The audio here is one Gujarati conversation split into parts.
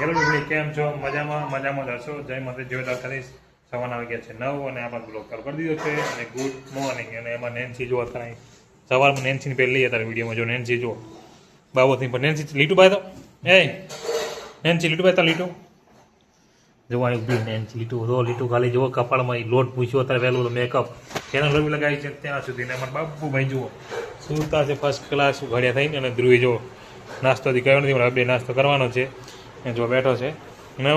હેલો ભાઈ, કેમ છો? મજામાં હશો? જય માતા જોરદાર કરીશ. સવારના વાગ્યા છે 9 અને આપણે બ્લોગ ચાલુ કરી દીધો છે અને ગુડ મોર્નિંગ. અને એમાં નેન્સી જો અત્યારે સવારમાં નેન્સીની પહેલી અત્યારે વિડીયોમાં જો નેન્સી જો બાબતની પણ નેન્સી લીટું ભાઈ તો નેન્સી લીટું ભાઈ તો લીટું જોવાની ઉભી નેન્સી લીટું ખાલી જુઓ કપાળમાં લોટ પૂછ્યો અત્યારે વહેલું મેકઅપ ચેનલ રવી લગાવી છે ત્યાં સુધી ને અમારા બાબુભાઈ જુઓ સુરતા છે ફર્સ્ટ ક્લાસ ઘડિયા થઈને અને ધ્રુવી જો નાસ્તો હજી કર્યો નથી પણ બે નાસ્તો કરવાનો છે જો બેઠો છે ને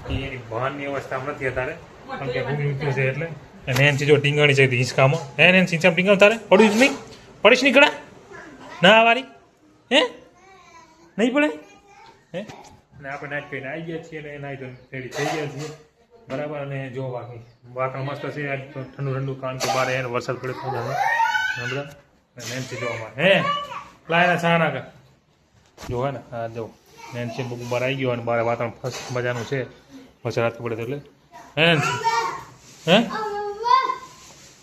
એની ભાનની અવસ્થામાં નથી અત્યારે કારણ કે ભૂખ મૂક્યું છે એટલે અને એનથી જો ટીંગાણી છે હિંચકામાં હે ને હિંચકામાં ટીંગાણ તારે પડીશ નહીં કડા ના વારી હે નહીં પડે હે અને આપણે નાઈટ કરીને આવી ગયા છીએ અને નાઈટ રેડી થઈ ગયા છીએ બરાબર. અને જો બાકી વાતાવરણ મસ્ત છે ઠંડુ કારણ કે બહાર એને વરસાદ પડે બધા નેન્સી જોવામાં હે લાયના છા નાખે જો હે ને હા જો નેન્સી બુક બહાર આવી ગયો અને બહાર વાતાવરણ ફર્સ્ટ મજાનું છે વરસાદ પડે એટલે હે નેન્સી હે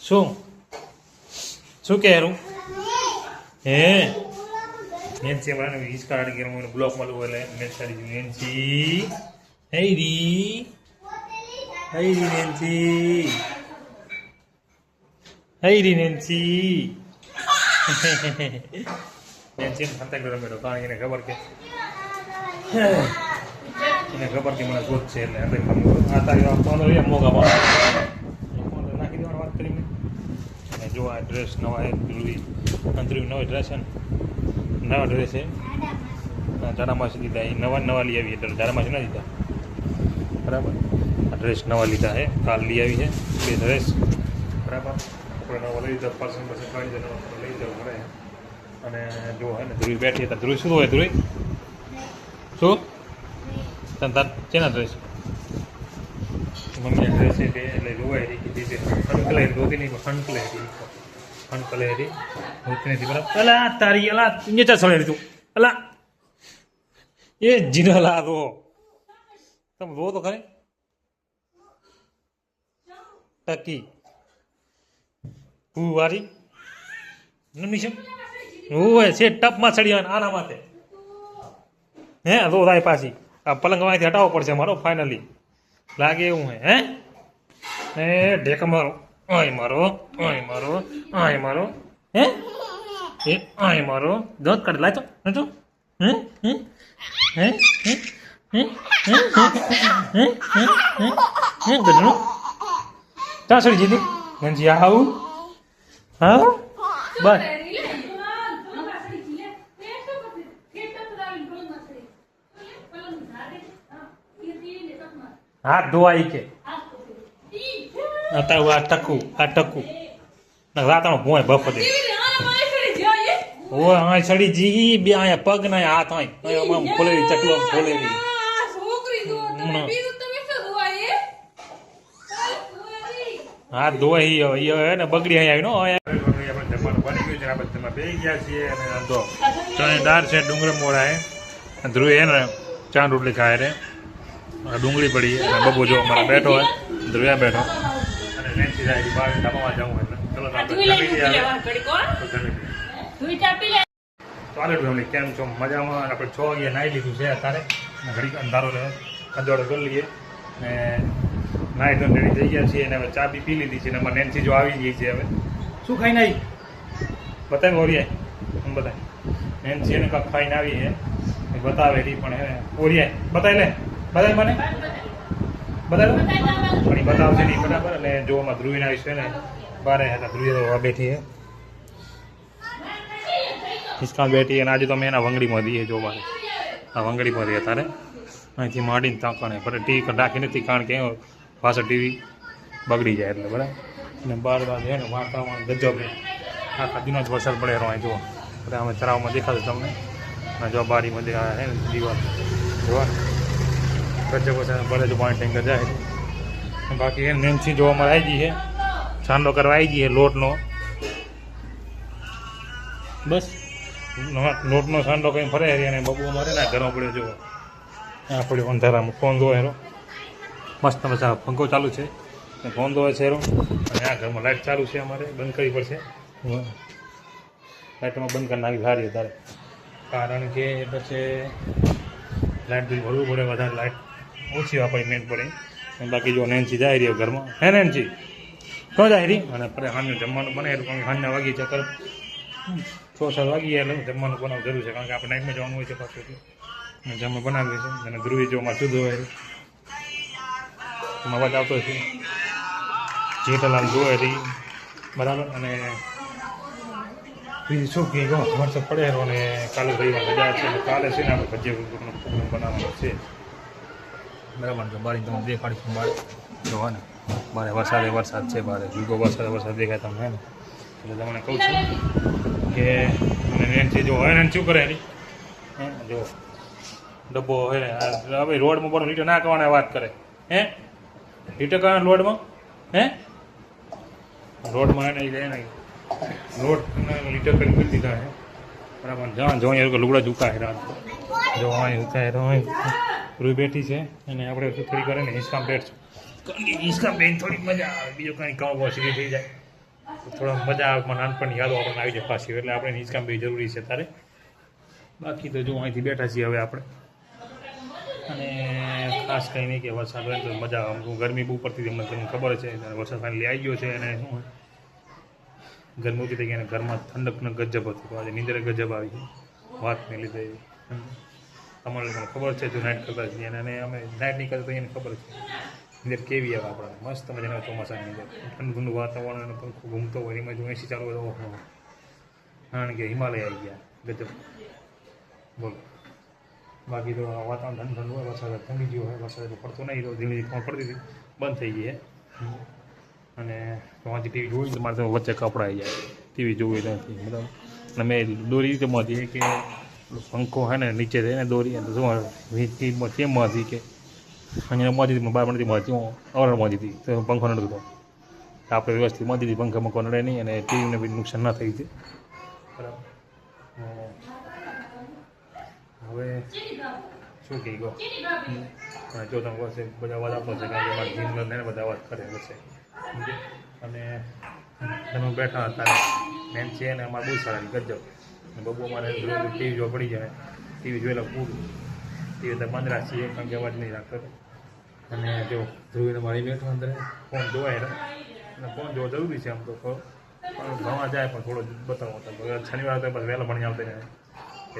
શું કહેરું હે નેન્સી હમણાં હિંચકા કાઢી ગયા બ્લોક મળવું એટલે નેન્સી હેરી નેન્સી નેન્સી ફરતા રમેલો કારણ એને ખબર કે મને ગોત છે એટલે આ તારી આપવાનો રહીએ મોગા નાખી દેવાની વાત કરીને અને જો આ ડ્રેસ નવા ધ્રુવી નવો ડ્રેસ છે ને નવા ડ્રેસ છે ઝાડામાસી દીધા એ નવા લઈ આવી એટલે ઝાડામાસી ના દીધા બરાબર. આ ડ્રેસ નવા લીધા છે કાલ લઈ આવી છે બે ડ્રેસ બરાબર. આપણે નવા લઈ લીધા પર્સન કાઢી દે લઈ જવું પડે અને જો હે ને ધ્રુવી બેઠી હતા ધ્રુવી શું હોય ધ્રુવી શું તાર શેના ડ્રેસ મમ્મીના ડ્રેસ છે તે એટલે જોવાય રીતે હણકલેરી ધોતી નહીં હણકલેરી ધોતી નથી બરાબર. અલા તારી અલા નીચે સળેરી તું અલા એ જીનલા રો તમે રો તો ખરી ટકી વારી નમી છે હોય છે ટપમાં ચડી આના માથે હે રો થાય પાછી આ પલંગ માંથી હટાવવો પડશે મારો ફાઇનલી લાગે એવું હે હે ઢેક મારો આય મારો હે એ આય મારો દોત કાઢ લાય તો નતો હે હે હે હે હે ગઢણો તાસડી જીધી ગંજી આવું હા બસ હાથ ધોવાઈ કે અત્યારે આ ટકું રાતાનો ભોય બફો દે ઓ આ સડી જી બે અહીંયા પગ ના હાથ હોય ખોલેલી ચકલો ખોલેલી હાથ ધોવાઈ હે ને બગડી અહીંયા આવી નો આપણે જમવાનું બની ગયું છે આપણે તમે બે ગયા છીએ અને ધો ચણેદાર છે ડુંગર મોડા હે ધ્રુવે હે ને ચાંદ રોટલી ખાય રે ડુંગળી પડી અને બબુ જો અમારા બેઠો હોય ધ્રુવ્યા બેઠો અને નેન્સી જાય બહાર ધાબામાં જવું એટલે ચલો ચાલે ફેમિલી કેમ છો મજામાં. આપણે 6 વાગે નાહી લીધું છે અત્યારે ઘડીક અંધારો રહે અંજોડો કરી લઈએ ને નાહી તો રેડી થઈ ગયા છીએ અને હવે ચા બી પી લીધી છે અને અમારે નેન્સી જો આવી ગઈ છે હવે શું ખાઈને આવી બતાવી ઓરિયાય બતાય નેન્સી એને કાંક ખાઈને આવી છે બતાવે એ પણ હે ઓરિયાય બતાવી લે બતાવી મને બતાવે પણ એ બતાવશે નહીં બરાબર. અને જો આમાં ધ્રુવીને આવી છે ને બારે હતા ધ્રુવી બેઠી છે હિંચકા બેઠી અને આજે તો અમે એના વંગડીમાં દઈએ જો બારે આ વંગડીમાં દઈએ તારે અહીંથી માંડીને તાંકણે પણ ટીવી રાખી નથી કારણ કે પાછળ ટીવી બગડી જાય એટલે બરાબર. અને બાર છે ને વાતાવરણ ગજબ આખા દિનો જ વરસાદ પડે રહ્યો અહીં જુઓ બધા અમે તળાવમાં દેખાતું તમને અને જો બારીમાં દેખાય છે ને દિવાલ જોવા ગજબ વરસાદ પડે છે પાણી ટેન્કર જાય બાકી એને નેન્સી જોવા અમારે આવી ગઈ છે ચાંદલો કરવા આવી ગઈ છે લોટનો બસ લોટનો સાંડો કંઈ ફરે અને બબુ અમારે ના ઘરમાં પડ્યો જુઓ આ પડ્યો અંધારામાં ફોન દો હેરો મસ્ત મજા પંખો ચાલુ છે ફોન દો છે હેરો અને આ ઘરમાં લાઇટ ચાલુ છે અમારે બંધ કરવી પડશે લાઇટમાં બંધ કરી નાખી સારી અત્યારે કારણ કે પછી લાઇટ બિલ ભરવું પડે, વધારે લાઇટ ઓછી વાપરી મેન પડે. અને બાકી જો નેન્સી જાય રહ્યો ઘરમાં, હે નેન્સી તો જાય રહી. અને સાંજનું જમવાનું બને એટલે સાંજના વાગી ચક્કર 6-7 વાગી એટલે જમવાનું બનાવવું જરૂર છે, કારણ કે આપણે નાઇટમાં જવાનું હોય છે પાછું એટલે જમવાનું બનાવીએ છીએ. અને ધ્રુવી જો અમારે શુદ્ધ હોય એમાં અવાજ આવતો છે, જેઠાલાલ જોવે રહી બરાબર. અને બીજું શું કે વરસાદ પડે અને કાલે રવિવાર રજા છે, કાલે છે ને આપણે ભજીયા પ્રોગ્રામ બનાવવાનો છે બરાબર. તો બારી તમે દેખાડીશું બાર જોવા ને, બારે વરસાદ છે, બારે ભીગો વરસાદ દેખાય તમને ને. એટલે તમને કહું છું કે નેન્સી જો હવે શું કરે એની જો ડબ્બો હે હવે રોડમાં પણ લીટર ના કરવાના વાત કરે, હે લીટર કરવાના રોડમાં, હે રોડમાં એને જાય નહીં રોડ લીટર કરી મૂકી દીધા હે બરાબર. જ્યાં જો અહીંયા લુગડા ઝુકાય રાત જો અહીં ઝુકાય રૂઈ બેઠી છે અને આપણે થોડી કરે ને હિંચકામ બેઠશું, કારણ કે હિંચકામ બેન થોડી મજા આવે, બીજું કંઈ કામ સીધી થઈ જાય થોડા મજા આવે, પણ નાનપણની યાદો આપણને આવી જાય પાછી, એટલે આપણે હિંચકામ બી જરૂરી છે તારે. બાકી તો જો અહીંથી બેઠા છીએ હવે આપણે. અને ખાસ કંઈ નહીં કે વરસાદ હોય તો મજા આવે, ગરમી બહુ પડતી હતી તમને ખબર છે, વરસાદ ફાઇનલી આવી ગયો છે. અને શું ગરમી ઓછી થઈ ગઈ અને ઘરમાં ઠંડકનો ગજબ હતો, તો આજે નીંદરે ગજબ આવી છે વાતને લીધે. તમારે લોકોને ખબર છે જો નાઇટ કરતા છીએ અને અમે નાઇટ નહીં કરતા તો એને ખબર છે નીંદર કેવી આવે આપણને, મસ્ત મજાના ચોમાસાની અંદર ઠંડુ ઠંડુ વાતાવરણ અને પંખો ઘૂમતો હોય એમાં જો એસી ચાલુ હોય તો ઓહો, કારણ કે હિમાલય આવી ગયા ગજબ બોલો. બાકી તો વાતાવરણ ઠંડુ ઠંડુ હોય, વરસાદ ઠંડી ગયો હોય, વરસાદ પડતો નહીં તો ધીમે ધીમે ખબર પડતી હતી બંધ થઈ ગઈ. અને વાંચી ટીવી જોઈ તો મારે તો વચ્ચે કપડાં આવી જાય, ટીવી જોવી નથી બરાબર. અને મેં દોરી રીતે મળી કે પંખો હોય ને નીચે થઈને દોરી તો શું કેમ મળી કે અહીંયા મળી હતી બહાર નથી મળતી, હું અવર મળી હતી તો પંખો નડતો હતો, આપણે વ્યવસ્થિત મળી હતી પંખા મંખો નડે નહીં અને ટીવીને બી નુકસાન ના થઈ છે બરાબર. હવે શું કહી ગયો જો તમે વર્ષે બધા અવાજ આપતો છે, કારણ કે અમારા જીમ ને બધા અવાજ કરે છે. અને તમે બેઠા હતા મેન છે ને અમારે બહુ સારા ગજબ. બબુ અમારે ટીવી જોવા પડી જાય, ટીવી જોયેલા પૂરું, ટીવી તો બંધ રાખીએ કારણ કે અવાજ નહીં રાખતો. અને જો ધ્રુવીને મારી બેઠો અંદર ફોન જોવાય અને ફોન જોવા જરૂરી છે આમ તો, પણ ભણવા જાય પણ થોડો બતાવો હતો શનિવાર તો બસ વહેલો ભણી આવતા જાય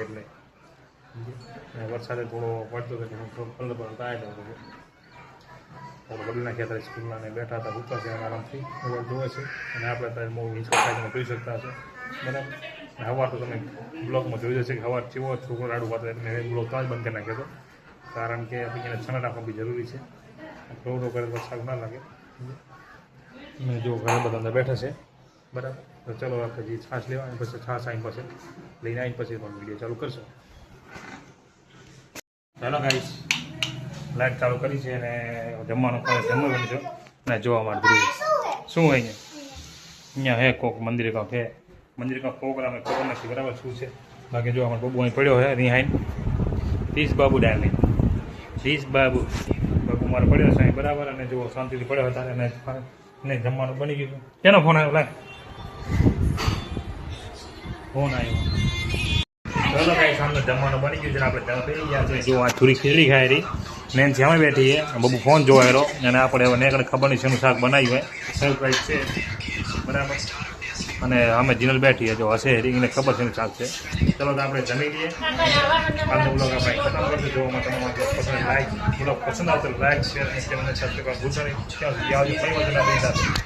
એટલે. વરસાદે થોડો પડતો હતો થોડો કલર થાય તો થોડો બદલી નાખ્યા હતા સ્કૂલના ને બેઠા હતા ઉતા છે આરામથી મોબાઈલ જોવે છે. અને આપણે અત્યારે બહુ હિંચકો થાય તમે જોઈ શકતા હશો બરાબર. હવાર તો તમે બ્લોગમાં જોઈ જશે કે હવાર ચેવો છોકરો રાડું પાતો એટલે મેં બ્લોગ તો જ બંધ કરી નાખ્યો હતો, કારણ કે આપણે એને છાના રાખવા બી જરૂરી છે, રોડો કરે તો સારું ના લાગે. અને જો ઘણા બધા અંદર બેઠા છે બરાબર. તો ચલો આપણે જે છાશ લેવા પછી છાશ આવીને પછી લઈને આવીને પછી પણ વિડીયો ચાલુ કરશો. ચાલો ગાઈસ લાઈટ ચાલુ કરી છે અને જમવાનું જમવાનું છે. અને જોવા માટે ધ્રુવ શું હોય અહીંયા હે કોક મંદિરે કાંક હે, મંદિરે કાંક પ્રોગ્રામ ખબર નથી બરાબર શું છે. બાકી જો અમારો બબુ અહીં પડ્યો હે રિહાઈન ત્રીસ બાબુ ડાર્લિંગ, ત્રીસ બાબુ મારો પડ્યો છે અહીં બરાબર. અને જો શાંતિથી પડ્યો હતા અને જમવાનું બની ગયું. કેનો ફોન આવ્યો? લાય ફોન આવ્યો. ચાલો કાંઈ સામે જમવાનું બની ગયું છે, આપણે થઈ ગયા છે. જો આ થોડી ખીચડી ખાઈ રહી મેન જ્યાં બેઠી છે, બબુ ફોન જોવાયેલો અને આપણે હવે નેકડે ખબર નહીં શેનું શાક બનાવ્યું હોય સરપ્રાઈઝ છે બરાબર. અને અમે જીનલ બેઠી છે જો હશે એને ખબર છે શાક છે. ચલો તો આપણે જમી લઈએ. આજનો બ્લોગ આપણે ખતમ કરશું. જોવામાં તમારે પસંદ આવતો લાઈક શેર અને ચેનલને સબસ્ક્રાઈબ ભૂલતા નહીં. ત્યાં સુધી આવજો. ફરી વખત